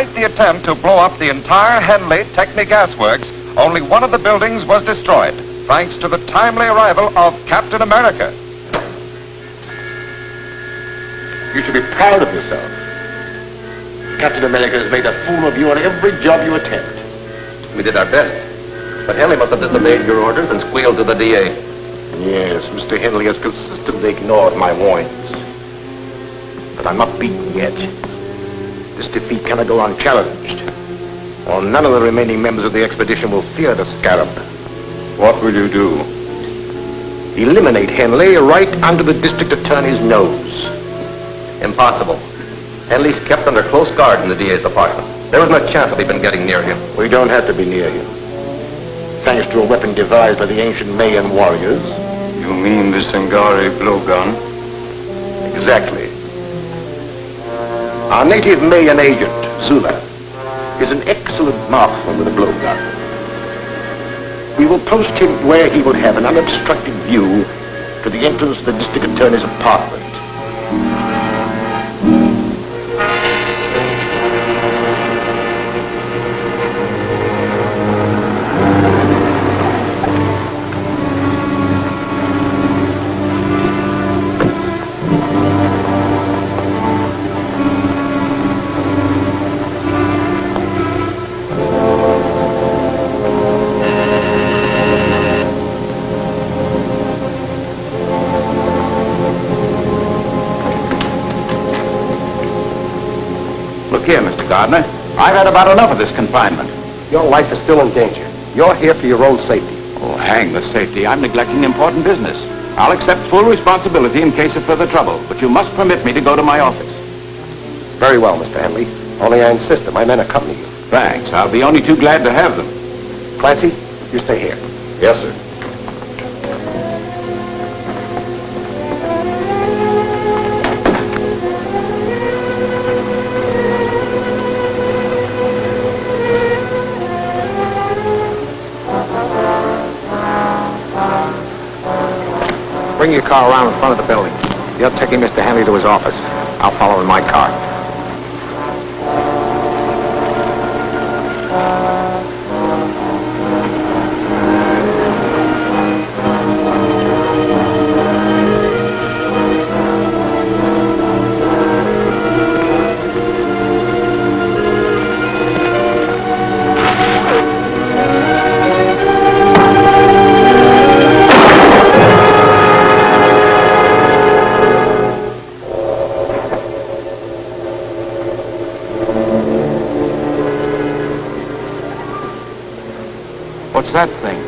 Despite the attempt to blow up the entire Henley Technic Gas Works, only one of the buildings was destroyed, thanks to the timely arrival of Captain America. You should be proud of yourself. Captain America has made a fool of you on every job you attempt. We did our best. But Henley must have disobeyed your orders and squealed to the DA. Yes, Mr. Henley has consistently ignored my warnings. But I'm not beaten yet. This defeat cannot go unchallenged, or none of the remaining members of the expedition will fear the Scarab. What will you do? Eliminate Henley right under the district attorney's nose. Impossible. Henley's kept under close guard in the DA's apartment. There was no chance of even getting near him. We don't have to be near him. Thanks to a weapon devised by the ancient Mayan warriors. You mean the Sangari blowgun? Exactly. Our native Mayan agent, Zula, is an excellent marksman with a blowgun. We will post him where he will have an unobstructed view to the entrance of the district attorney's apartment. Look here, Mr. Gardner. I've had about enough of this confinement. Your life is still in danger. You're here for your own safety. Oh, hang the safety. I'm neglecting important business. I'll accept full responsibility in case of further trouble, but you must permit me to go to my office. Very well, Mr. Henley. Only I insist that my men accompany you. Thanks. I'll be only too glad to have them. Clancy, you stay here. Yes, sir. Bring your car around in front of the building. You're taking Mr. Henley to his office. I'll follow in my car. What's that thing?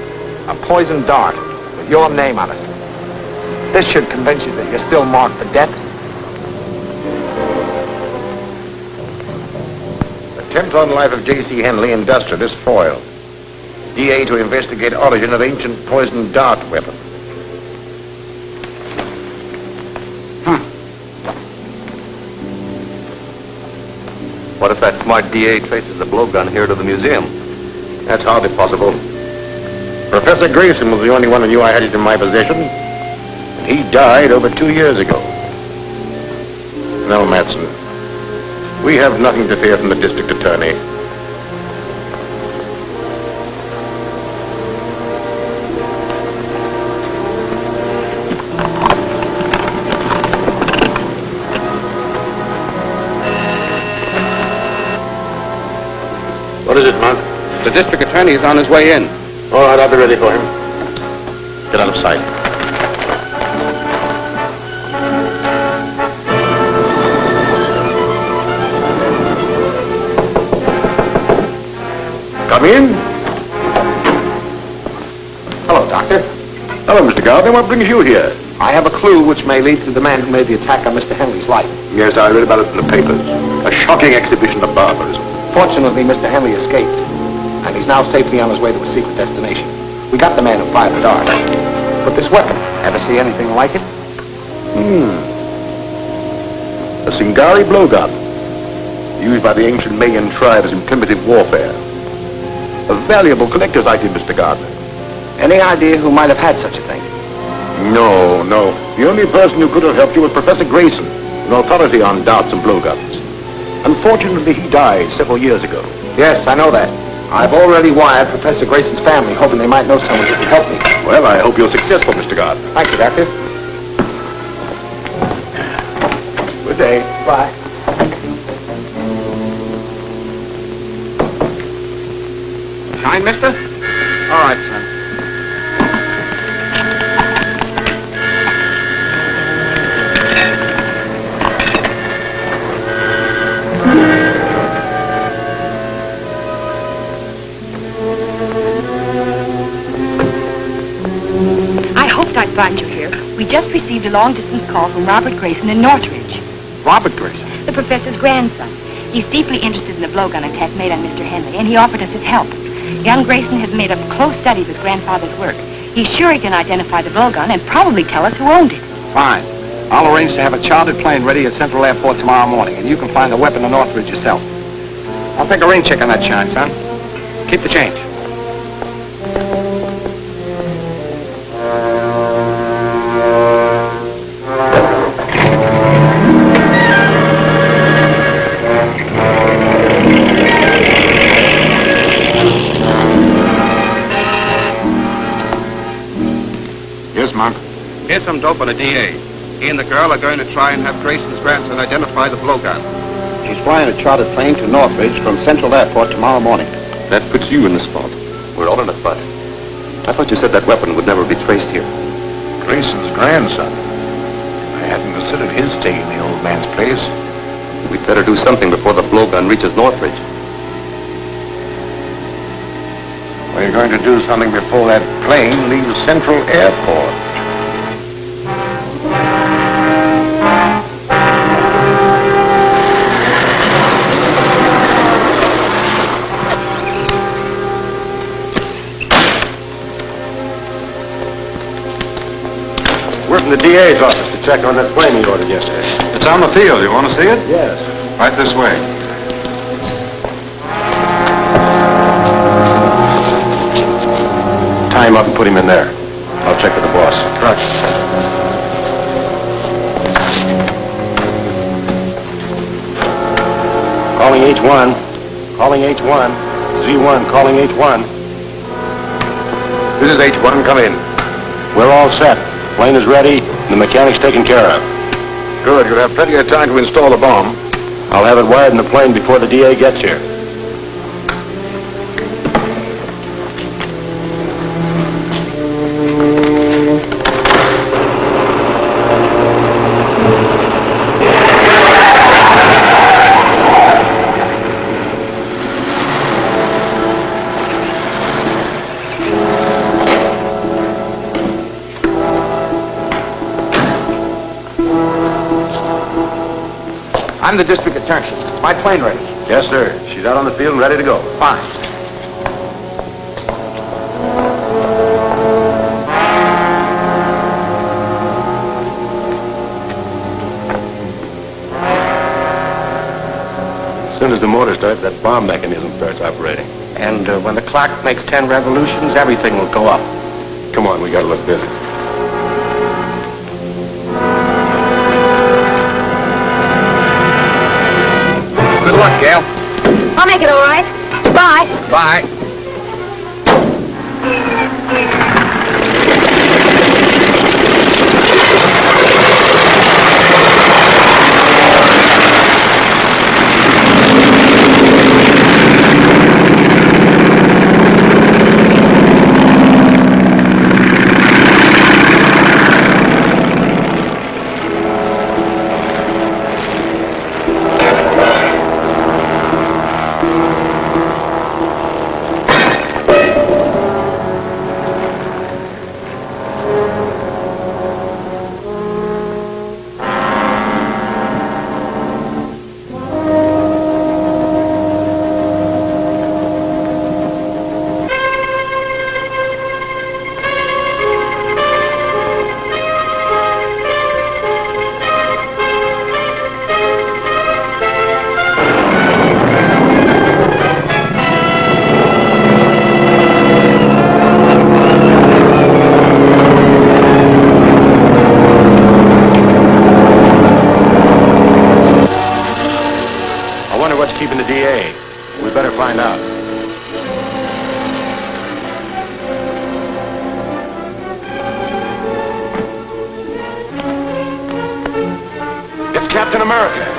A poison dart with your name on it. This should convince you that you're still marked for death. Attempt on life of J.C. Henley, industrialist, foiled. DA to investigate origin of ancient poison dart weapon. What if that smart DA traces the blowgun here to the museum? That's hardly possible. Professor Grayson was the only one who knew I had it in my possession. And he died over 2 years ago. No, Matson. We have nothing to fear from the district attorney. What is it, Mark? The district attorney is on his way in. All right, I'll be ready for him. Get out of sight. Come in. Hello, Doctor. Hello, Mr. Gardner. What brings you here? I have a clue which may lead to the man who made the attack on Mr. Henley's life. Yes, I read about it in the papers. A shocking exhibition of barbarism. Fortunately, Mr. Henley escaped, and he's now safely on his way to a secret destination. We got the man who fired the dart. But this weapon, ever see anything like it? A Singari blowgun, used by the ancient Mayan tribes in primitive warfare. A valuable collector's item, Mr. Gardner. Any idea who might have had such a thing? No. The only person who could have helped you was Professor Grayson, an authority on darts and blowguns. Unfortunately, he died several years ago. Yes, I know that. I've already wired Professor Grayson's family, hoping they might know someone who can help me. Well, I hope you're successful, Mr. Guard. Thank you, Doctor. Good day. Bye. Shine, mister? All right, son. I hoped I'd find you here. We just received a long-distance call from Robert Grayson in Northridge, Robert Grayson. the professor's grandson. He's deeply interested in the blowgun attack made on Mr. Henley, and he offered us his help. Young Grayson has made a close study of his grandfather's work. He's sure he can identify the blowgun and probably tell us who owned it. Fine. I'll arrange to have a chartered plane ready at Central Airport tomorrow morning, and you can find the weapon in Northridge yourself. I'll take a rain check on that Shine, son. Keep the change. Yes, Monk. Here's some dope on a DA. He and the girl are going to try and have Grayson's grandson identify the blowgun. She's flying a chartered plane to Northridge from Central Airport tomorrow morning. That puts you in the spot. We're all in a spot. I thought you said that weapon would never be traced here. Grayson's grandson. I hadn't considered his taking the old man's place. We'd better do something before the blowgun reaches Northridge. We're going to do something before that plane leaves Central Airport. We're from the DA's office to check on that plane he ordered yesterday. It's on the field. You want to see it? Yes. Right this way. Tie him up and put him in there. I'll check with the boss. Right. Calling H1. Calling H1. Z1 calling H1. This is H1. Come in. We're all set. Plane is ready, and the mechanic's taken care of. Good. You'll have plenty of time to install the bomb. I'll have it wired in the plane before the DA gets here. I'm the district attorney. Is my plane ready? Yes, sir. She's out on the field and ready to go. Fine. As soon as the motor starts, that bomb mechanism starts operating. And when the clock makes 10 revolutions, everything will go up. Come on, we gotta look busy. Good luck, Gail. I'll make it all right. Bye. Bye. Captain America.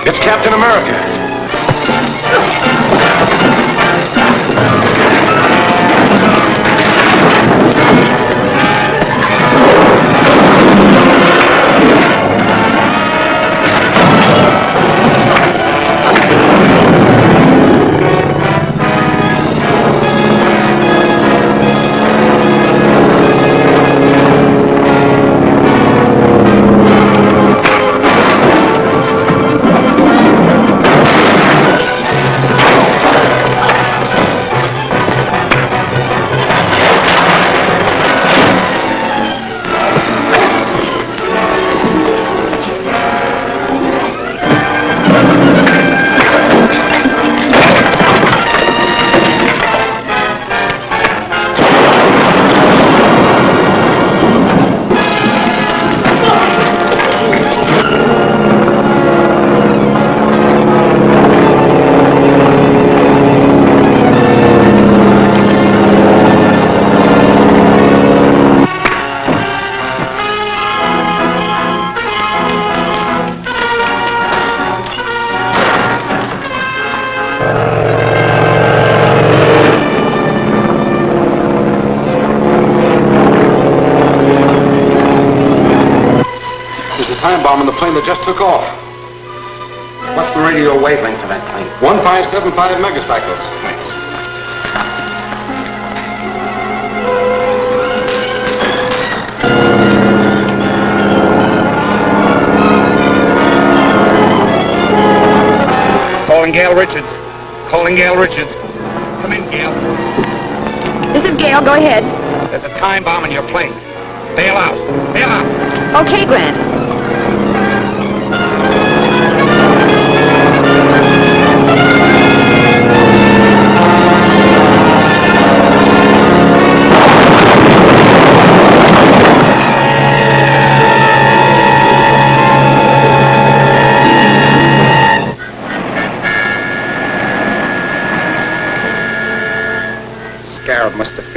It's Captain America. Time bomb on the plane that just took off. What's the radio wavelength for that plane? 1575 megacycles. Thanks. Calling Gail Richards. Calling Gail Richards. Come in, Gail. This is Gail. Go ahead. There's a time bomb in your plane. Bail out. Bail out. Okay, Grant.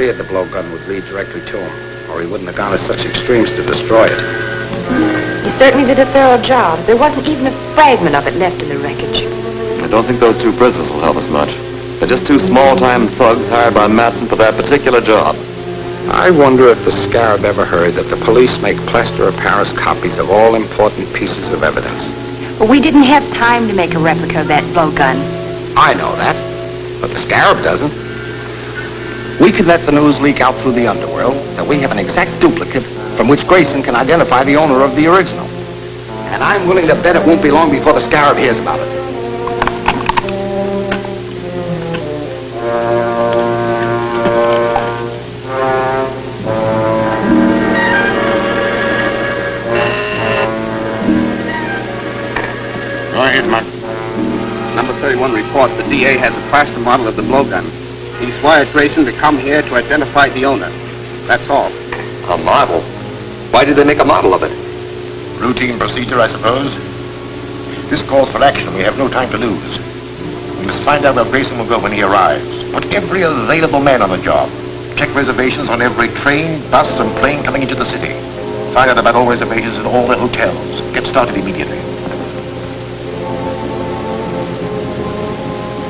feared the blowgun would lead directly to him, or he wouldn't have gone to such extremes to destroy it. He certainly did a thorough job. There wasn't even a fragment of it left in the wreckage. I don't think those two prisoners will help us much. They're just two small-time thugs hired by Matson for that particular job. I wonder if the Scarab ever heard that the police make plaster of Paris copies of all important pieces of evidence. But we didn't have time to make a replica of that blowgun. I know that, but the Scarab doesn't. We could let the news leak out through the underworld that we have an exact duplicate from which Grayson can identify the owner of the original. And I'm willing to bet it won't be long before the Scarab hears about it. Go ahead, Mark. Number 31 reports the DA has a plaster model of the blowgun. He's wired Grayson to come here to identify the owner. That's all. A model? Why did they make a model of it? Routine procedure, I suppose. This calls for action. We have no time to lose. We must find out where Grayson will go when he arrives. Put every available man on the job. Check reservations on every train, bus, and plane coming into the city. Find out about all reservations in all the hotels. Get started immediately.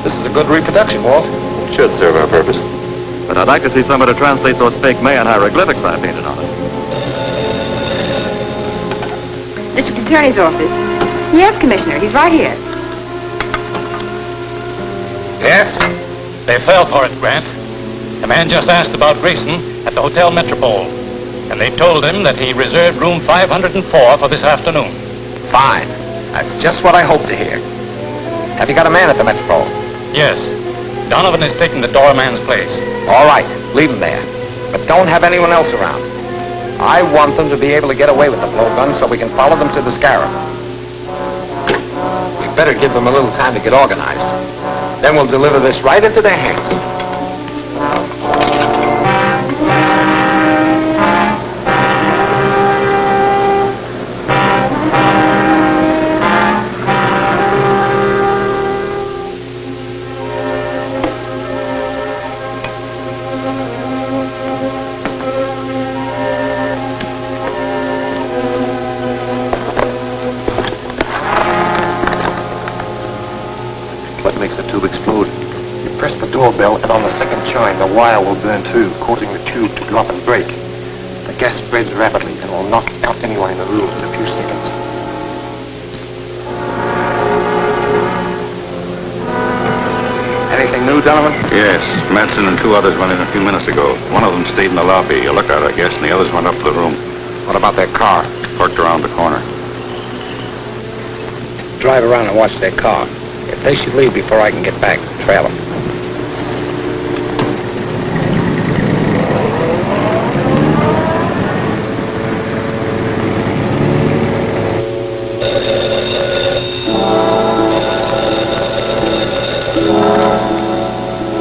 This is a good reproduction, Walt. It should serve our purpose. But I'd like to see somebody translate those fake Mayan hieroglyphics I painted on it. District Attorney's office. Yes, Commissioner. He's right here. Yes? They fell for it, Grant. The man just asked about Grayson at the Hotel Metropole, and they told him that he reserved room 504 for this afternoon. Fine. That's just what I hoped to hear. Have you got a man at the Metropole? Yes. Donovan is taking the doorman's place. All right. Leave him there. But don't have anyone else around. I want them to be able to get away with the blowgun so we can follow them to the Scarab. We better give them a little time to get organized. Then we'll deliver this right into their hands. What makes the tube explode? You press the doorbell, and on the second chime, the wire will burn too, causing the tube to drop and break. The gas spreads rapidly and will knock out anyone in the room in a few seconds. Anything new, Donovan? Yes, Matson and two others went in a few minutes ago. One of them stayed in the lobby, a lookout, I guess, and the others went up to the room. What about their car? Parked around the corner. Drive around and watch their car. If they should leave before I can get back, trail them.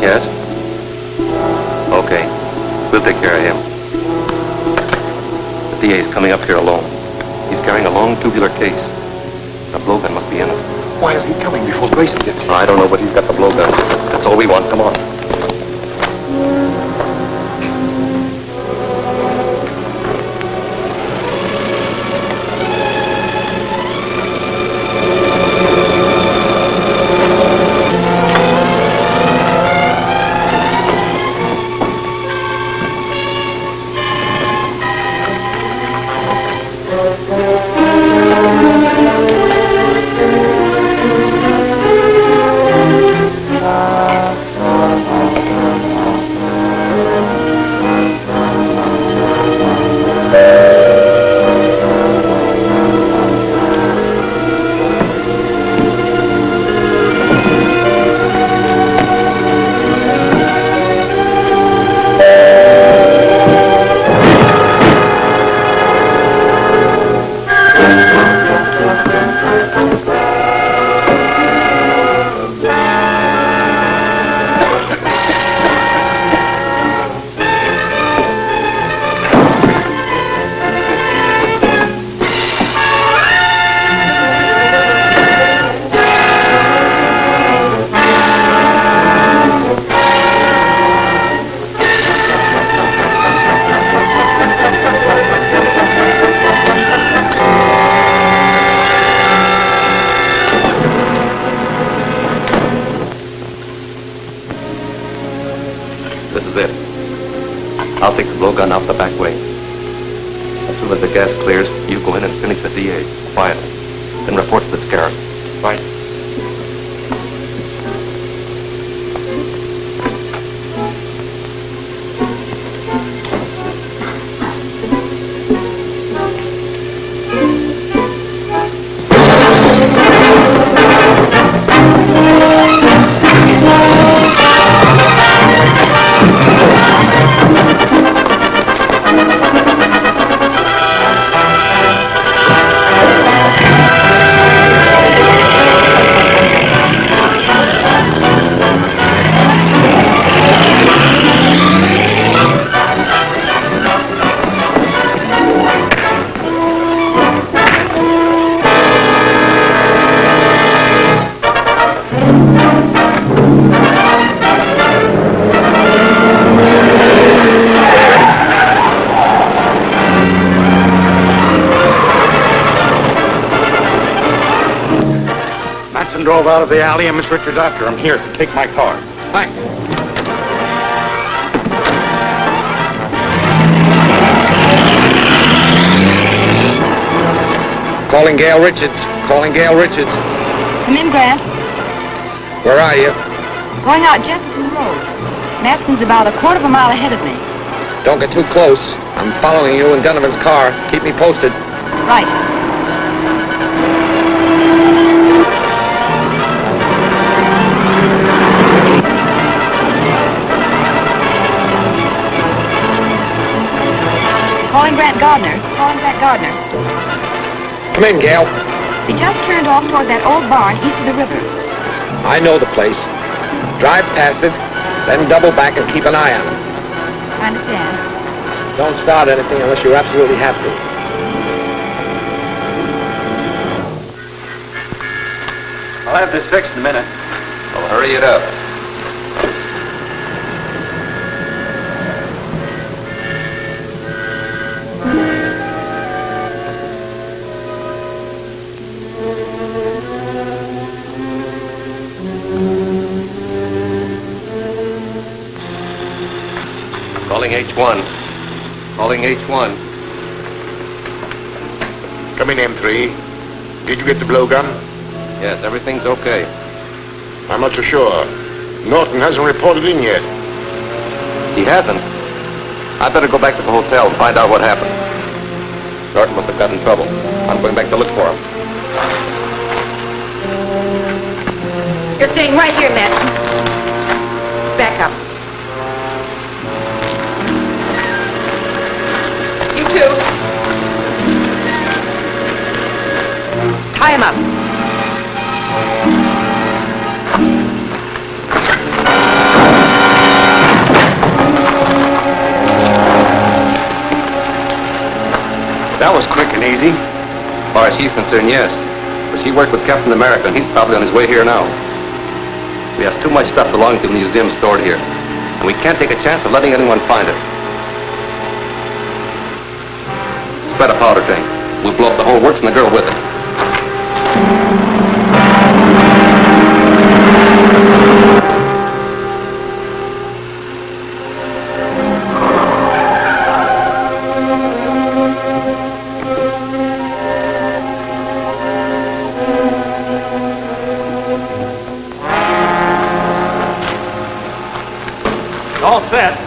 Yes? Okay. We'll take care of him. The DA's coming up here alone. He's carrying a long tubular case. A blowgun must be in it. Why is he coming before Grayson gets here? I don't know, but he's got the blowgun. That's all we want. Come on. I'll take the blowgun out the back way. As soon as the gas clears, you go in and finish the DA, quietly. Then report to the Scarab. Right. Drove out of the alley and Miss Richards after him. Here, take my car. Thanks. Calling Gail Richards. Calling Gail Richards. Come in, Grant. Where are you? Going out Jefferson Road. Matson's about a quarter of a mile ahead of me. Don't get too close. I'm following you in Donovan's car. Keep me posted. Right. Calling Grant Gardner. Calling Grant Gardner. Come in, Gail. He just turned off toward that old barn east of the river. I know the place. Drive past it, then double back and keep an eye on it. I understand. Don't start anything unless you absolutely have to. I'll have this fixed in a minute. Well, hurry it up. Calling H1. Calling H1. Come in, M3. Did you get the blowgun? Yes, everything's okay. I'm not so sure. Norton hasn't reported in yet. He hasn't. I better go back to the hotel and find out what happened. Norton must have got in trouble. I'm going back to look for him. You're staying right here, Matson. Back up. You too. Tie him up. That was quick and easy. As far as she's concerned, yes. But she worked with Captain America, and he's probably on his way here now. We have too much stuff belonging to the museum stored here, and we can't take a chance of letting anyone find it. Spread a powder tank. We'll blow up the whole works and the girl with it. All set.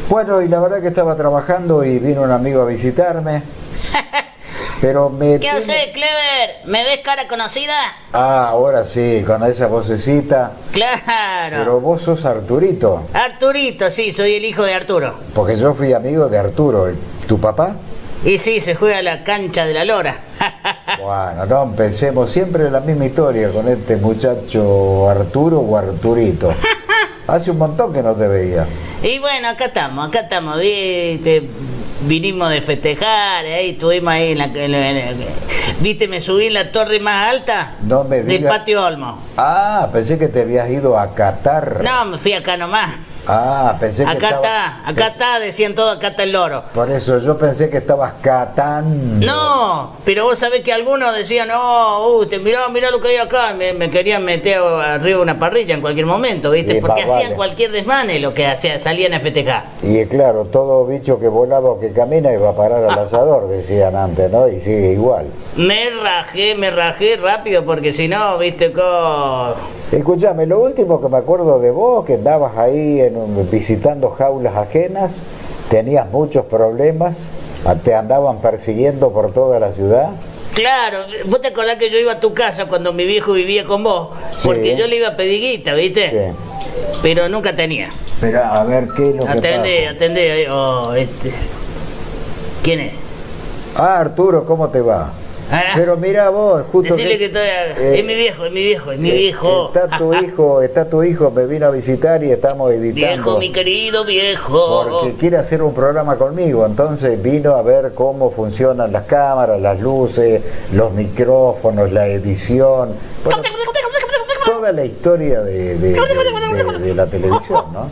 Bueno, y la verdad que estaba trabajando y vino un amigo a visitarme. Pero me ¿Qué haces, Clever? ¿Me ves cara conocida? Ah, ahora sí, con esa vocecita. Claro. Pero vos sos Arturito. Arturito, sí, soy el hijo de Arturo. Porque yo fui amigo de Arturo, ¿tu papá? Y sí, se juega a la cancha de la lora. Bueno, no empecemos siempre la misma historia con este muchacho Arturo o Arturito. Hace un montón que no te veía. Y bueno, acá estamos, viste. Vinimos de festejar, estuvimos ahí viste, me subí en la torre más alta No me del digas. patio Olmo. Ah, pensé que te habías ido a Qatar. No, me fui acá nomás. Ah, pensé que Acá está, decían todo, acá está el loro. Por eso yo pensé que estabas catando. No, pero vos sabés que algunos decían, no, mirá lo que hay acá, me querían meter arriba una parrilla en cualquier momento, ¿viste? Sí, porque vale. hacían cualquier desmane lo que salían a festejar. Y claro, todo bicho que volaba o que camina iba a parar al asador, decían antes, ¿no? Y sigue igual. Me rajé rápido porque si no, ¿viste? Escuchame, lo último que me acuerdo de vos, que andabas ahí visitando jaulas ajenas, tenías muchos problemas, te andaban persiguiendo por toda la ciudad. Claro, vos te acordás que yo iba a tu casa cuando mi viejo vivía con vos, Sí. porque yo le iba a pedir guita, ¿viste? Sí. Pero nunca tenía. Pero a ver, ¿qué es lo que Atendé, ¿Quién es? pasa? Ah, Arturo, ¿cómo te va? Ah. Pero mira vos, justo Decirle que estoy... es mi viejo. Está tu hijo, me vino a visitar y estamos editando. Viejo, mi querido viejo. Porque quiere hacer un programa conmigo, entonces vino a ver cómo funcionan las cámaras, las luces, los micrófonos, la edición, bueno, toda la historia de la televisión, ¿no?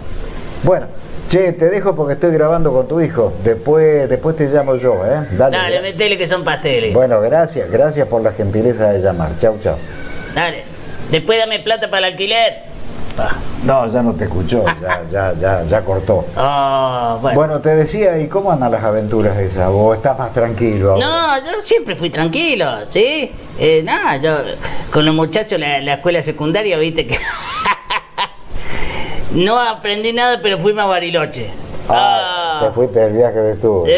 Bueno, che, te dejo porque estoy grabando con tu hijo, después te llamo yo, ¿eh? Dale, metele que son pasteles. Bueno, gracias por la gentileza de llamar, chau. Dale, después dame plata para el alquiler. No, ya no te escuchó, ya cortó. Bueno. Bueno, te decía, ¿y cómo andan las aventuras esas? ¿O estás más tranquilo ahora? No, yo siempre fui tranquilo, ¿sí? Yo con los muchachos la escuela secundaria, viste que... No aprendí nada, pero fuimos a Bariloche. Te fuiste del viaje de estudio.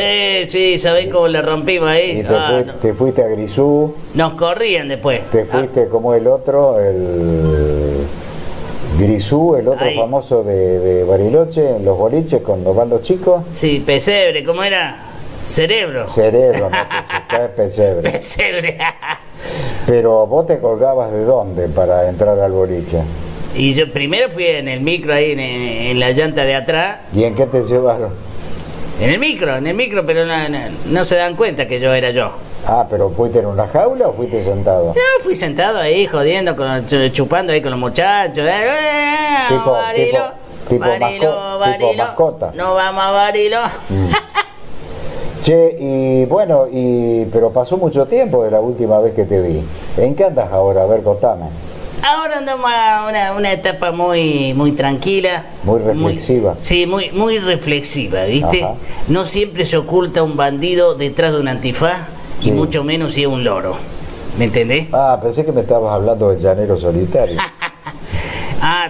Sí, ¿sabés cómo la rompimos ahí? Y te fuiste a Grisú. Nos corrían después. Te fuiste como el otro, el Grisú, el otro Ahí. famoso de Bariloche, en los boliches, cuando van los chicos. Sí, pesebre, ¿cómo era? Cerebro. Cerebro, no te es pesebre. Pesebre. Pero vos te colgabas de dónde para entrar al boliche. Y yo primero fui en el micro ahí en la llanta de atrás. ¿Y en qué te llevaron? En el micro, pero no se dan cuenta que yo era yo. Ah, pero ¿fuiste en una jaula o fuiste sentado? No, fui sentado ahí jodiendo, chupando ahí con los muchachos. Tipo mascota. No vamos a Barilo. Che, y bueno, pero pasó mucho tiempo de la última vez que te vi. ¿En qué andas ahora? A ver, contame. Ahora andamos a una etapa muy tranquila. Muy reflexiva. Muy reflexiva, ¿viste? Ajá. No siempre se oculta un bandido detrás de un antifaz, Sí. y mucho menos si es un loro. ¿Me entendés? Ah, pensé que me estabas hablando del llanero solitario.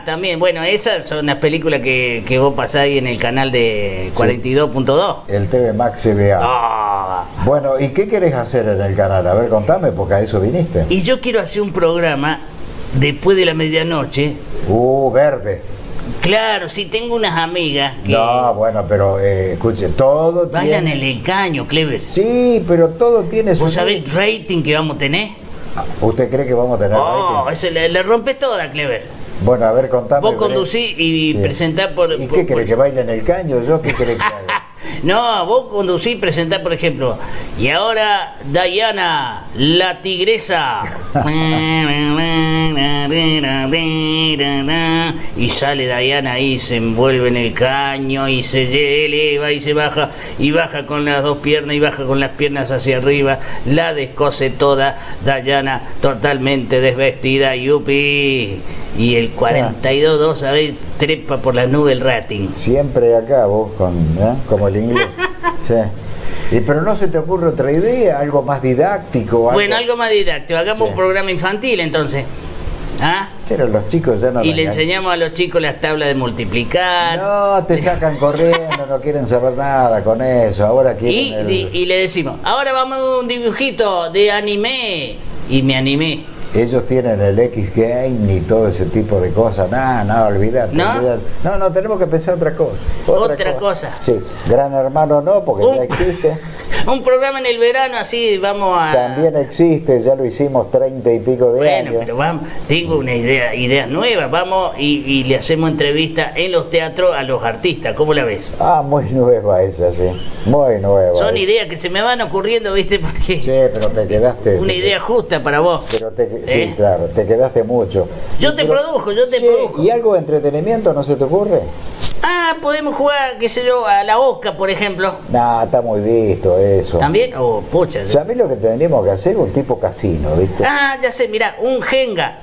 También, bueno, esas son las películas que vos pasás ahí en el canal de 42.2. El TV Max CBA. Bueno, ¿y qué querés hacer en el canal? A ver, contame, porque a eso viniste. Y yo quiero hacer un programa después de la medianoche. Verde. Claro, sí, tengo unas amigas que No, bueno, pero escuche, todo bailan tiene... el engaño, Clever. Sí, pero todo tiene su... ¿Vos sabés el rating que vamos a tener? ¿Usted cree que vamos a tener rating? Eso le rompe toda, Clever. Bueno, a ver, contame. Vos conducís y presentás por... ¿Y qué querés, que baile en el caño? ¿Yo qué querés que haga? No, vos conducís y presentás, por ejemplo, y ahora Diana, la tigresa. Y sale Diana ahí, se envuelve en el caño y se eleva y se baja, y baja con las dos piernas y baja con las piernas hacia arriba, la descose toda, Diana totalmente desvestida, yupi. Y el 42, ¿sabés? Trepa por la nube el rating. Siempre acá vos, como el inglés. Sí. Pero no se te ocurre otra idea, algo más didáctico. Bueno, algo más didáctico. Hagamos un programa infantil entonces. ¿Ah? Pero los chicos ya no... Y le enseñamos a los chicos las tablas de multiplicar. No, te sacan corriendo, no quieren saber nada con eso. Ahora quieren... Y le decimos, ahora vamos a un dibujito de anime. Y me animé. Ellos tienen el X-Game y todo ese tipo de cosas. No, olvidate. ¿No? No, tenemos que pensar otra cosa. Otra cosa. Sí, Gran Hermano no, porque ya existe. Un programa en el verano así, vamos a... También existe, ya lo hicimos 30 y pico de años. Bueno, pero vamos, tengo una idea nueva. Vamos y le hacemos entrevista en los teatros a los artistas. ¿Cómo la ves? Ah, muy nueva esa, sí. Muy nueva. Son ideas que se me van ocurriendo, ¿viste? Porque... Sí, pero te quedaste... Una idea justa para vos. Pero sí, claro, te quedaste mucho. Yo te produjo. ¿Y algo de entretenimiento no se te ocurre? Ah, podemos jugar, qué sé yo, a la Oscar, por ejemplo. No, está muy visto eso. ¿También? Oh, pucha. ¿Sabés lo que tendríamos que hacer? Un tipo casino, ¿viste? Ah, ya sé, mirá, un Jenga.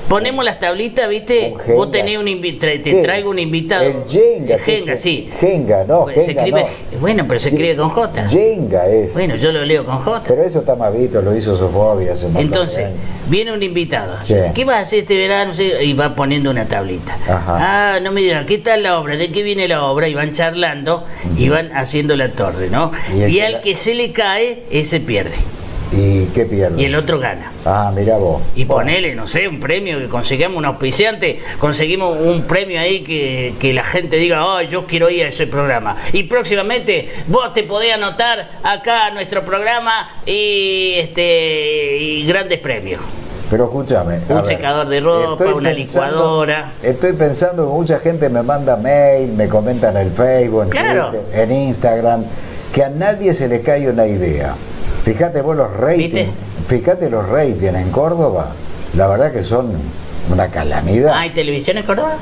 Ponemos las tablitas, ¿viste? Vos tenés un invitado, te traigo un invitado. El Jenga. Jenga, sí. Jenga, no, se Jenga escribe, no. Bueno, pero se escribe con J. Jenga es. Bueno, yo lo leo con J. Pero eso está más visto, lo hizo Sofobia hace un montón Entonces, de años. viene un invitado. Sí. ¿Qué vas a hacer este verano? Y va poniendo una tablita. Ajá. Ah, no me digan, ¿qué tal la obra? ¿De qué viene la obra? Y van charlando y van haciendo la torre, ¿no? Y al que se le cae, ese pierde. ¿Y qué pierde? Y el otro gana. Ah, mirá vos. Y ponele, no sé, un premio, que conseguimos un auspiciante, conseguimos un premio ahí que la gente diga, oh, yo quiero ir a ese programa. Y próximamente vos te podés anotar acá a nuestro programa y grandes premios. Pero escúchame. Un secador de ropa, una licuadora. Estoy pensando que mucha gente me manda mail, me comenta en el Facebook, en Twitter, en Instagram, que a nadie se le cae una idea. Fíjate vos los ratings, fíjate los ratings en Córdoba, la verdad que son una calamidad. ¿Hay televisión en Córdoba?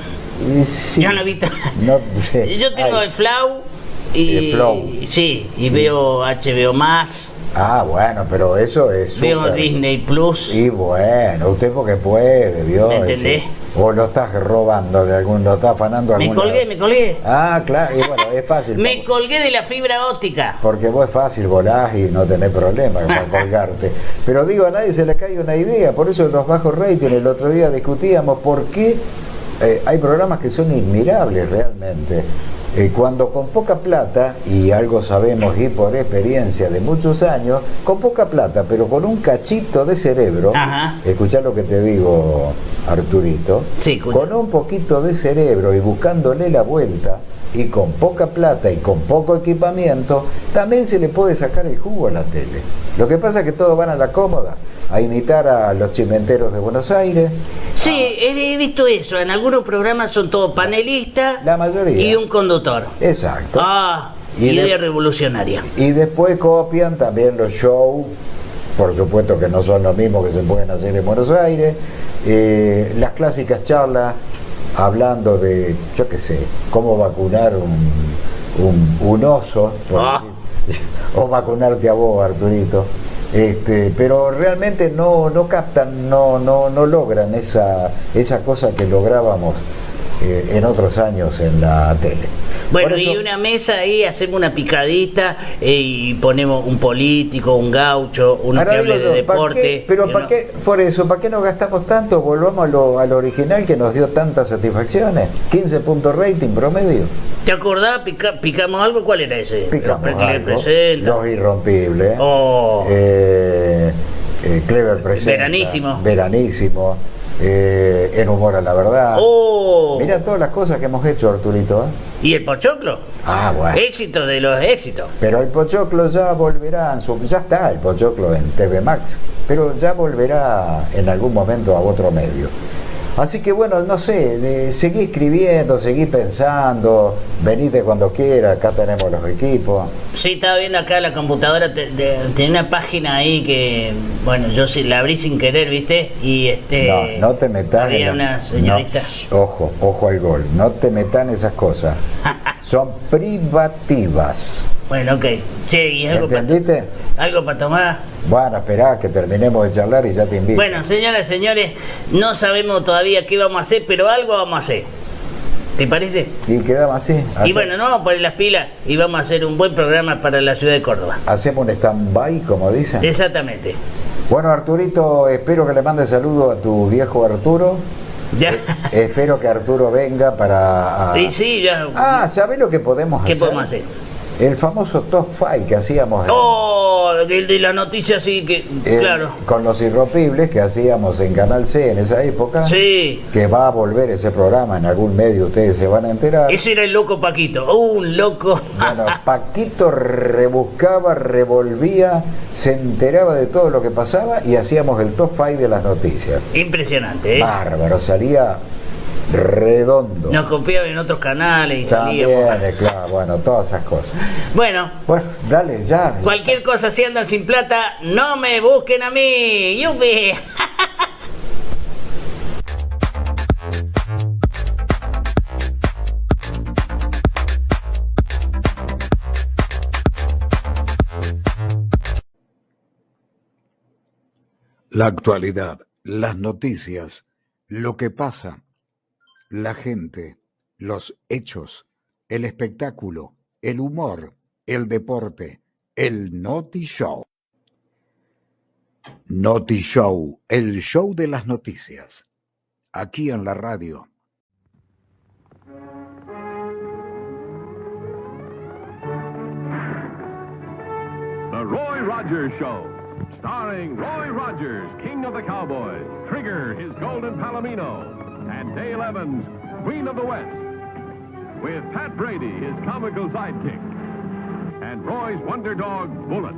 Sí. Yo no he visto. No sé. Yo tengo el Flow el Flow. Sí, y veo HBO más. Ah, bueno, pero eso es veo súper. Disney Plus. Y bueno, usted porque puede, ¿vio? ¿Me entendés? O lo estás robando de algún, lo estás afanando de Me colgué. Ah, claro, y bueno, es fácil. Me colgué de la fibra óptica. Porque vos es fácil, volás y no tenés problema para colgarte. Pero digo, a nadie se le cae una idea, por eso los bajos ratings, el otro día discutíamos por qué hay programas que son inmirables realmente. Cuando con poca plata, y algo sabemos y por experiencia de muchos años, con poca plata, pero con un cachito de cerebro, escuchá lo que te digo, Arturito, sí, con un poquito de cerebro y buscándole la vuelta, y con poca plata y con poco equipamiento, también se le puede sacar el jugo a la tele. Lo que pasa es que todos van a la cómoda, a imitar a los chimenteros de Buenos Aires. Sí, he visto eso. En algunos programas son todos panelistas. La mayoría. Y un conductor. Exacto. Ah, idea revolucionaria. Y después copian también los shows, por supuesto que no son los mismos que se pueden hacer en Buenos Aires, las clásicas charlas hablando de, yo qué sé, cómo vacunar un oso, por decir, o vacunarte a vos, Arturito. Pero realmente no captan, no logran esa cosa que lográbamos en otros años en la tele. Bueno, y una mesa ahí, hacemos una picadita y ponemos un político, un gaucho, uno que hable de deporte. ¿Para qué? Por eso, ¿para qué nos gastamos tanto? Volvamos a lo original que nos dio tantas satisfacciones. 15 puntos rating promedio. ¿Te acordás? ¿Picamos algo? ¿Cuál era ese? Picamos algo. Los Irrompibles. Clever presenta. Veranísimo. En Humor a la Verdad. Mira todas las cosas que hemos hecho, Arturito. ¿Y el Pochoclo? Ah, bueno. Éxito de los éxitos. Pero el Pochoclo ya volverá, ya está el Pochoclo en TV Max, pero ya volverá en algún momento a otro medio. Así que bueno, no sé, seguí escribiendo, seguí pensando, venite cuando quiera, acá tenemos los equipos. Sí, estaba viendo acá la computadora, tenía una página ahí que, bueno, yo sí la abrí sin querer, ¿viste? Y No te metas había una señorita. No, ojo al gol, no te metas en esas cosas. Son privativas. Bueno, ok. Che, ¿y algo ¿entendiste? ¿Algo para tomar? Bueno, esperá que terminemos de charlar y ya te invito. Bueno, señoras y señores, no sabemos todavía qué vamos a hacer, pero algo vamos a hacer. ¿Te parece? Y quedamos así. Y bueno, no vamos a poner las pilas y vamos a hacer un buen programa para la ciudad de Córdoba. Hacemos un stand-by, como dicen. Exactamente. Bueno, Arturito, espero que le mandes saludo a tu viejo Arturo. Ya. Espero que Arturo venga para... Sí, sí, ya. ¿sabés lo que podemos hacer? ¿Qué podemos hacer? El famoso top 5 que hacíamos. Oh, el de la noticia, sí, que, claro. Con los irrompibles que hacíamos en Canal C en esa época. Sí. Que va a volver ese programa en algún medio, ustedes se van a enterar. Ese era el loco Paquito, un loco. Bueno, Paquito rebuscaba, revolvía, se enteraba de todo lo que pasaba y hacíamos el top 5 de las noticias. Impresionante, ¿eh? Bárbaro, salía redondo. Nos copiaban en otros canales y también, salíamos. claro, bueno, todas esas cosas. Bueno, dale, ya. Cualquier cosa, si andan sin plata, no me busquen a mí. ¡Yupi! La actualidad, las noticias, lo que pasa, la gente, los hechos, el espectáculo, el humor, el deporte, el Noti Show. Noti Show, el show de las noticias, aquí en la radio. The Roy Rogers Show, starring Roy Rogers, King of the Cowboys, Trigger, his golden palomino, and Dale Evans, Queen of the West, with Pat Brady, his comical sidekick, and Roy's wonder dog, Bullet.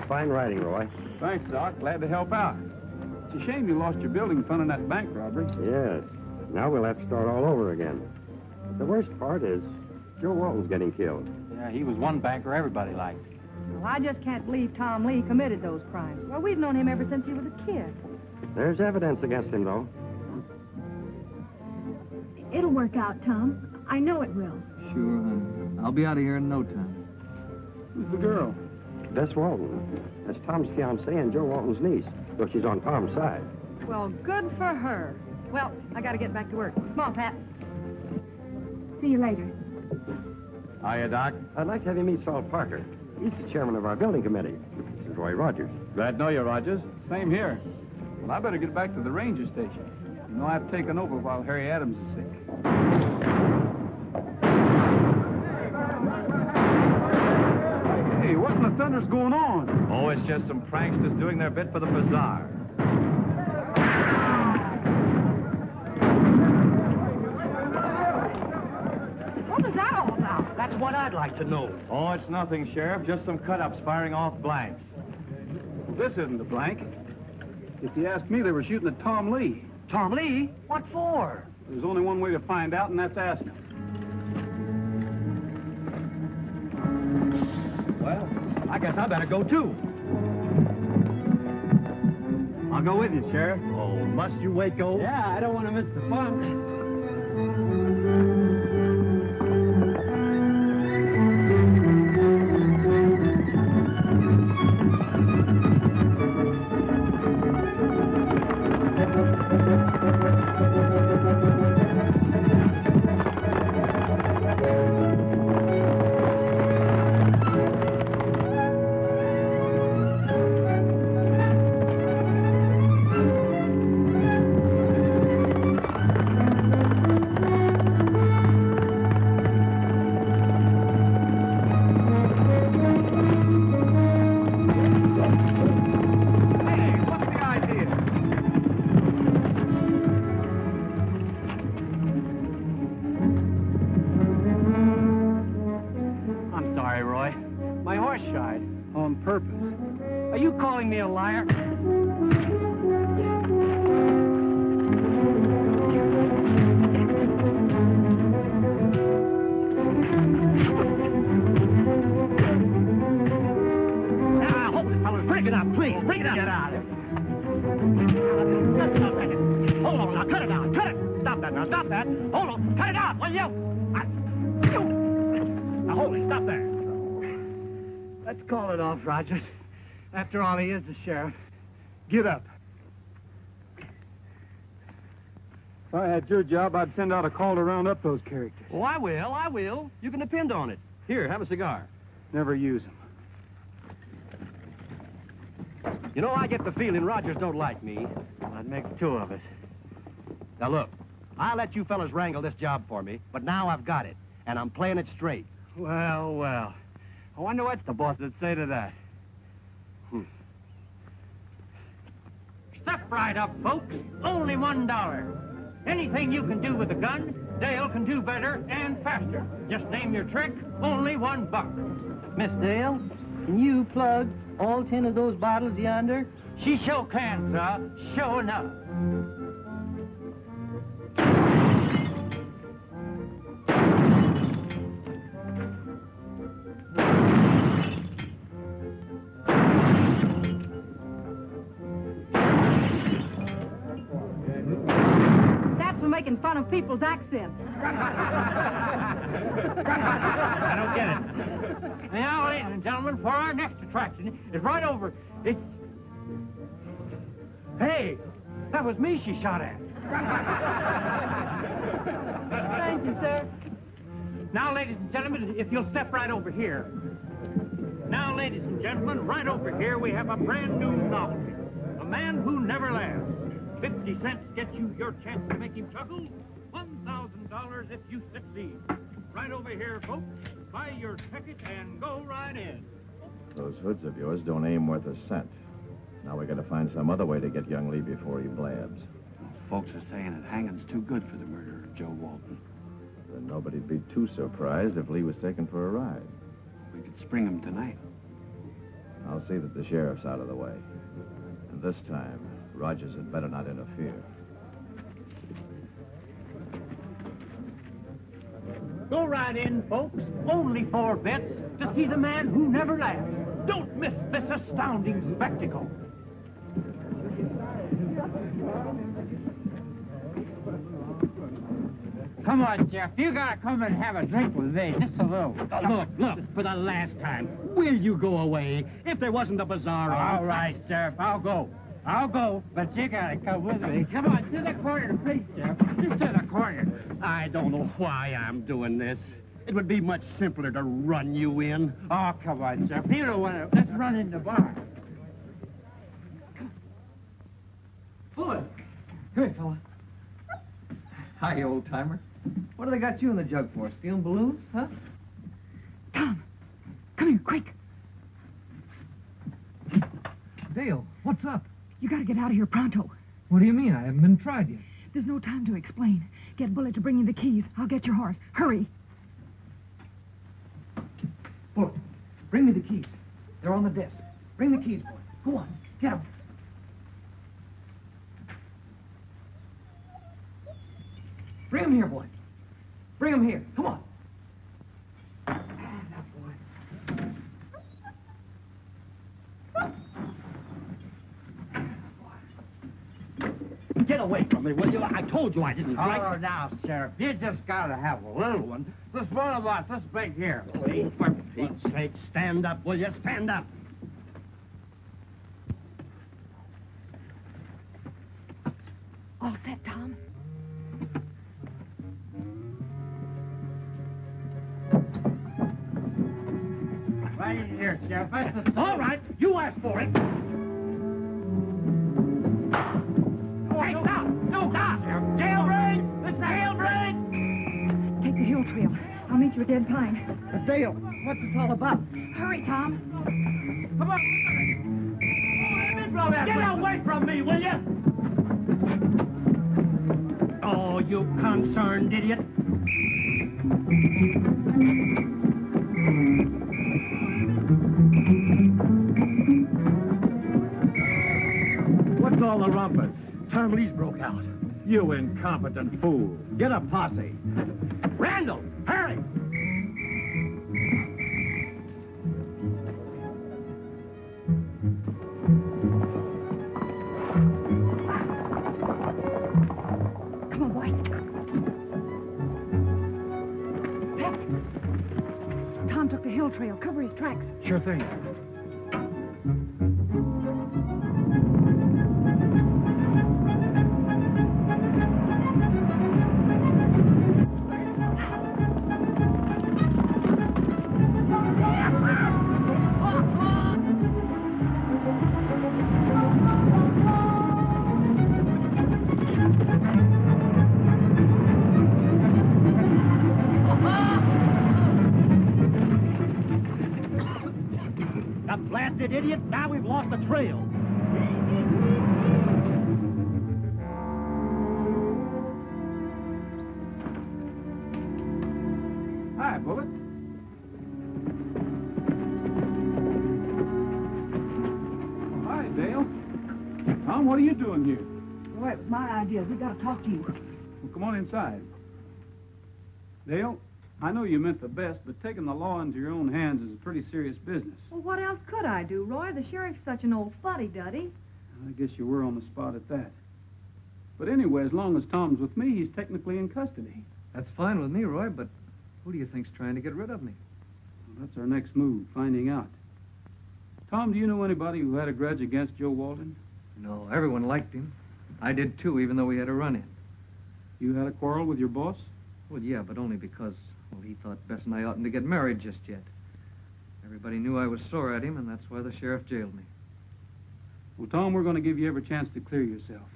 Fine riding, Roy. Thanks, Doc. Glad to help out. It's a shame you lost your building funding that bank robbery. Yes. Now we'll have to start all over again. But the worst part is Joe Walton's getting killed. Yeah, he was one banker everybody liked. Well, I just can't believe Tom Lee committed those crimes. Well, we've known him ever since he was a kid. There's evidence against him, though. It'll work out, Tom. I know it will. Sure, honey. I'll be out of here in no time. Who's the girl? Bess Walton. That's Tom's fiancée and Joe Walton's niece, though she's on Tom's side. Well, good for her. Well, I gotta get back to work. Come on, Pat. See you later. Hiya, Doc. I'd like to have you meet Saul Parker. He's the chairman of our building committee. This is Roy Rogers. Glad to know you, Rogers. Same here. Well, I better get back to the ranger station. You know, I've taken over while Harry Adams is sick. Hey, what in the thunder's going on? Oh, it's just some pranksters doing their bit for the bazaar. What was that all about? That's what I'd like to know. Oh, it's nothing, Sheriff. Just some cut-ups firing off blanks. Well, this isn't a blank. If you ask me, they were shooting at Tom Lee. Tom Lee? What for? There's only one way to find out, and that's ask him. Well, I guess I better go, too. I'll go with you, Sheriff. Oh, must you, Waco? Yeah, I don't want to miss the fun. On purpose. Are you calling me a liar? out. Hold on now, cut it out, cut it. Stop that now, stop that. Hold on, cut it out, will you? Now hold it, stop there. Let's call it off, Rogers. After all, he is the sheriff. Get up. If I had your job, I'd send out a call to round up those characters. Oh, I will. You can depend on it. Here, have a cigar. Never use them. You know, I get the feeling Rogers don't like me. That makes two of us. Now, look, I'll let you fellas wrangle this job for me, but now I've got it, and I'm playing it straight. Well, well. I wonder what the boss would say to that. Step right up, folks. Only $1. Anything you can do with a gun, Dale can do better and faster. Just name your trick, only $1. Miss Dale, can you plug all 10 of those bottles yonder? She sure can, sir. Sure enough. Making fun of people's accents. I don't get it. Now, ladies and gentlemen, for our next attraction is right over. It's... Hey, that was me she shot at. Thank you, sir. Now, ladies and gentlemen, if you'll step right over here. Now, ladies and gentlemen, right over here we have a brand new novelty. A man who never laughs. 50 cents gets you your chance to make him chuckle. $1,000 if you succeed. Right over here, folks. Buy your ticket and go right in. Those hoods of yours don't aim worth a cent. Now we gotta find some other way to get young Lee before he blabs. Folks are saying that hanging's too good for the murderer of Joe Walton. Then nobody'd be too surprised if Lee was taken for a ride. We could spring him tonight. I'll see that the sheriff's out of the way. And this time, Rogers had better not interfere. Go right in, folks. Only 4 bets to see the man who never laughs. Don't miss this astounding spectacle. Come on, Jeff. You gotta come and have a drink with me. Just a little. Look, for the last time, will you go away? If there wasn't a bazaar on... All right, Sheriff. I'll go, but you gotta come with me. Come on, to the corner, please, Sheriff. Just to the corner. I don't know why I'm doing this. It would be much simpler to run you in. Oh, come on, Sheriff. You don't want to... Let's run in the bar. Bullet. Come here, fella. Hi, old-timer. What do they got you in the jug for? Stealing balloons, huh? Tom, come here, quick. Dale, what's up? You gotta get out of here pronto. What do you mean? I haven't been tried yet. There's no time to explain. Get Bullet to bring you the keys. I'll get your horse. Hurry. Bullet, bring me the keys. They're on the desk. Bring the keys, boy. Go on, get them. Bring them here, boy. Bring them here. Come on. Get away from me, will you? I told you I didn't drink. Oh, now, Sheriff, you just gotta have a little one. This one of us, this big here. Please, for Pete's sake, stand up, will you? Stand up. All set, Tom. Right in here, Sheriff. That's the... All right, you asked for it. Hey, stop! No, stop! Jailbreak! It's a jailbreak! Take the hill trail. I'll meet you at Dead Pine. Dale, what's this all about? Hurry, Tom. Come on! Get away from me, will you? Oh, you concerned idiot! What's all the rumpus? Tom Lee's broke out. You incompetent fool. Get a posse. Randall, hurry! trail. Cover his tracks. Sure thing. That blasted idiot! Now we've lost the trail. Hi, Bullet. Oh, hi, Dale. Tom, what are you doing here? Roy, it was my idea. We got to talk to you. Well, come on inside. Dale, I know you meant the best, but taking the law into your own hands is a pretty serious business. Well, what else could I do, Roy? The sheriff's such an old fuddy-duddy. I guess you were on the spot at that. But anyway, as long as Tom's with me, he's technically in custody. That's fine with me, Roy, but who do you think's trying to get rid of me? Well, that's our next move, finding out. Tom, do you know anybody who had a grudge against Joe Walton? No, everyone liked him. I did too, even though we had a run-in. You had a quarrel with your boss? Well, yeah, but only because, well, he thought Bess and I oughtn't to get married just yet. Everybody knew I was sore at him, and that's why the sheriff jailed me. Well, Tom, we're going to give you every chance to clear yourself.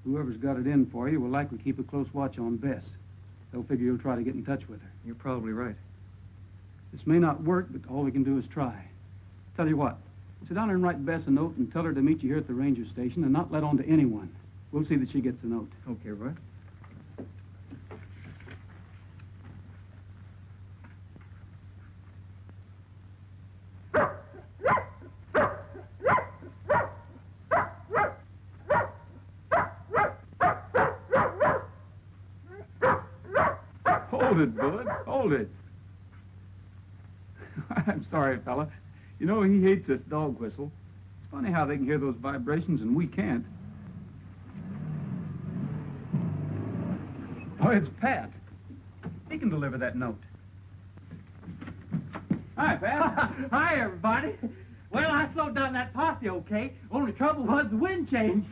Whoever's got it in for you will likely keep a close watch on Bess. They'll figure you'll try to get in touch with her. You're probably right. This may not work, but all we can do is try. Tell you what, sit down and write Bess a note and tell her to meet you here at the ranger station and not let on to anyone. We'll see that she gets the note. Okay, Roy. Hold it, Bullet. Hold it. I'm sorry, fella. You know, he hates this dog whistle. It's funny how they can hear those vibrations and we can't. Oh, it's Pat. He can deliver that note. Hi, Pat. Hi, everybody. Well, I slowed down that posse, okay? Only trouble was the wind changed.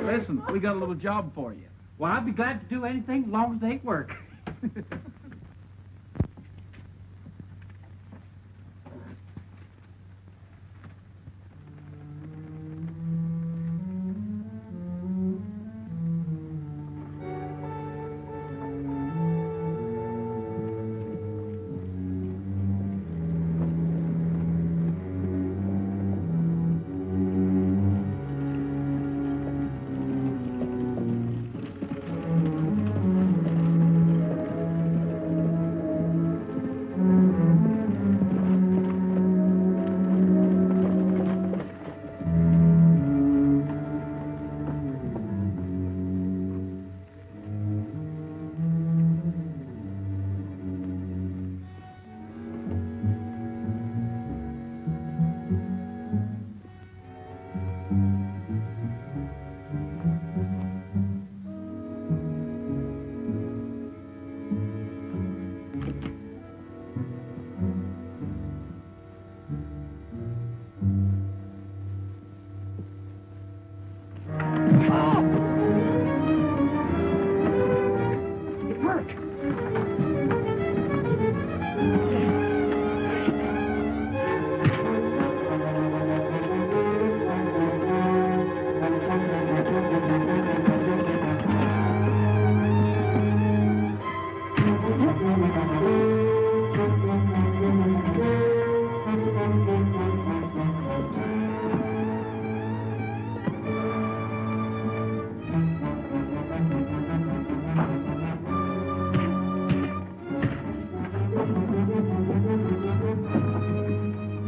Listen, we got a little job for you. Well, I'd be glad to do anything as long as they ain't work.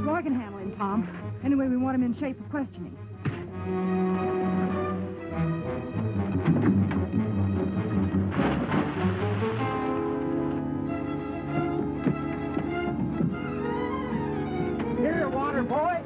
Roy can handle him, Tom. Anyway, we want him in shape for questioning. Here, water boy.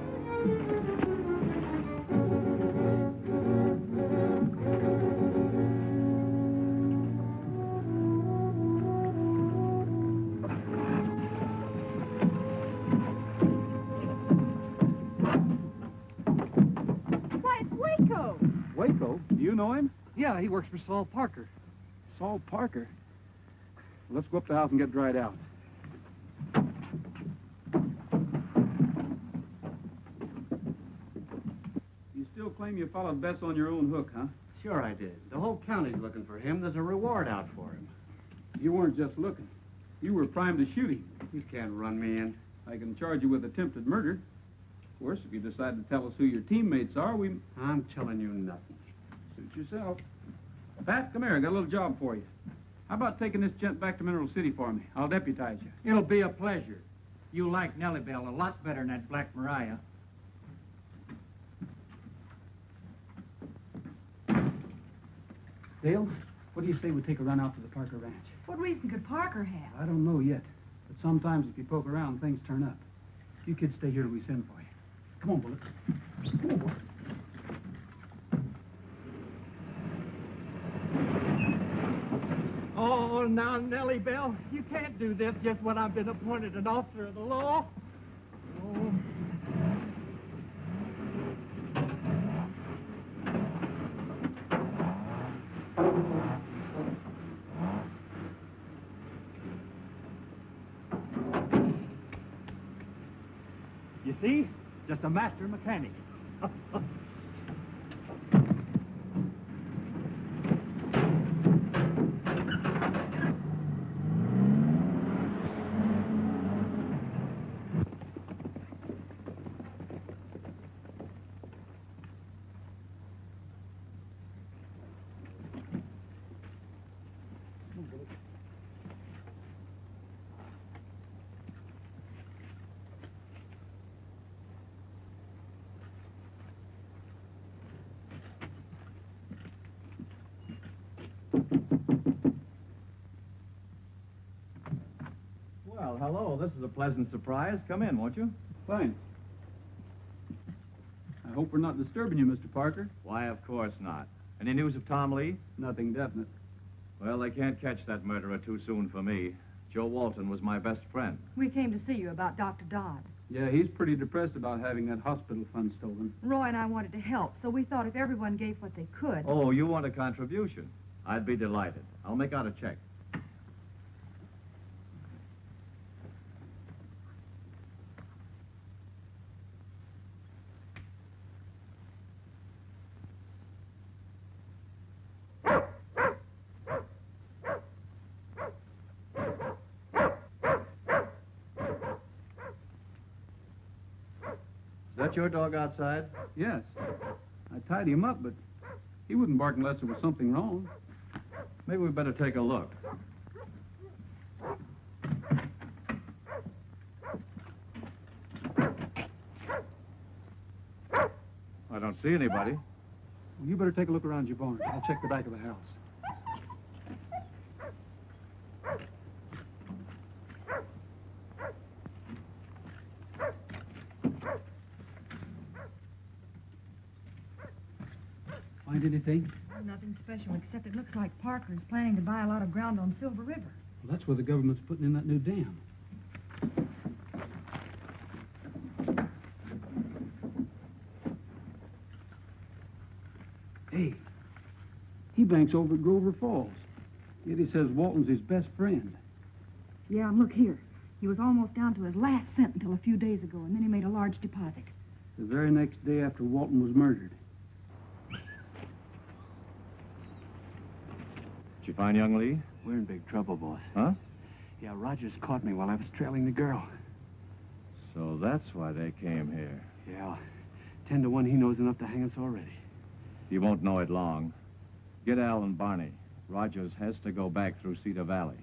know him? Yeah, he works for Saul Parker. Saul Parker? Well, let's go up to the house and get dried out. You still claim you followed Bess on your own hook, huh? Sure I did. The whole county's looking for him. There's a reward out for him. You weren't just looking. You were primed to shoot him. You can't run me in. I can charge you with attempted murder. Of course, if you decide to tell us who your teammates are, we... I'm telling you nothing. Suit yourself. Pat, come here. I got a little job for you. How about taking this gent back to Mineral City for me? I'll deputize you. It'll be a pleasure. You like Nellie Bell a lot better than that Black Mariah. Dale, what do you say we take a run out to the Parker Ranch? What reason could Parker have? I don't know yet, but sometimes if you poke around, things turn up. You kids stay here till we send for you. Come on, Bullet. Come on, Bullet. Oh, now, Nellie Bell, you can't do this just when I've been appointed an officer of the law. Oh. You see? Just a master mechanic. Well, hello. This is a pleasant surprise. Come in, won't you? Thanks. I hope we're not disturbing you, Mr. Parker. Why, of course not. Any news of Tom Lee? Nothing definite. Well, they can't catch that murderer too soon for me. Joe Walton was my best friend. We came to see you about Dr. Dodd. Yeah, he's pretty depressed about having that hospital fund stolen. Roy and I wanted to help, so we thought if everyone gave what they could... Oh, you want a contribution? I'd be delighted. I'll make out a check. Is that your dog outside? Yes. I tied him up, but he wouldn't bark unless there was something wrong. Maybe we better take a look. I don't see anybody. Well, you better take a look around your barn. I'll check the back of the house. Find anything? Oh, nothing special, except it looks like Parker is planning to buy a lot of ground on Silver River. Well, that's where the government's putting in that new dam. Hey, he banks over at Grover Falls. Yet he says Walton's his best friend. Yeah, and look here. He was almost down to his last cent until a few days ago, and then he made a large deposit. The very next day after Walton was murdered. Did you find young Lee? We're in big trouble, boss. Huh? Yeah, Rogers caught me while I was trailing the girl. So that's why they came here. Yeah, 10 to 1 he knows enough to hang us already. You won't know it long. Get Al and Barney. Rogers has to go back through Cedar Valley.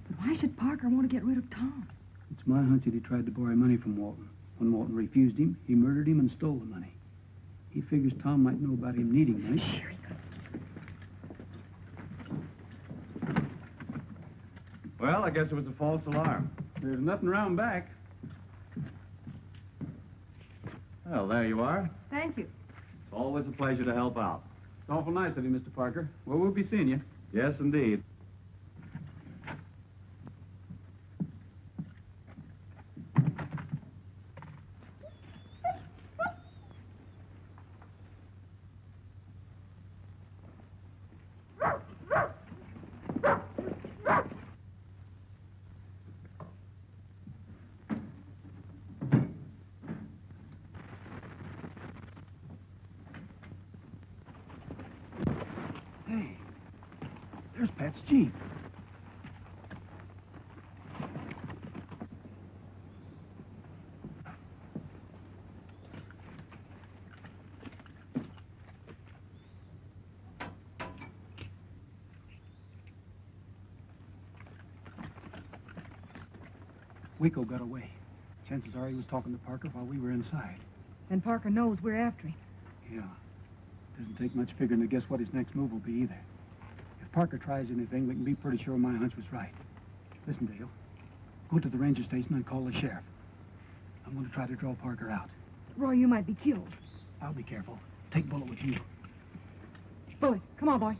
But why should Parker want to get rid of Tom? It's my hunch that he tried to borrow money from Walton. When Walton refused him, he murdered him and stole the money. He figures Tom might know about him needing money. Well, I guess it was a false alarm. There's nothing around back. Well, there you are. Thank you. It's always a pleasure to help out. It's awful nice of you, Mr. Parker. Well, we'll be seeing you. Yes, indeed. That's Jeep. Waco got away. Chances are he was talking to Parker while we were inside. And Parker knows we're after him. Yeah. Doesn't take much figuring to guess what his next move will be either. If Parker tries anything, we can be pretty sure my hunch was right. Listen, Dale. Go to the ranger station and call the sheriff. I'm going to try to draw Parker out. Roy, you might be killed. I'll be careful. Take Bullet with you. Bullet, come on, boy.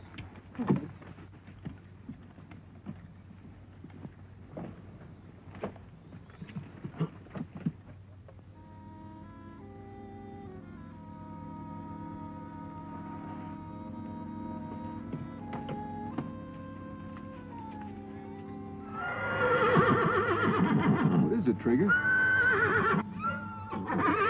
What is it, Trigger?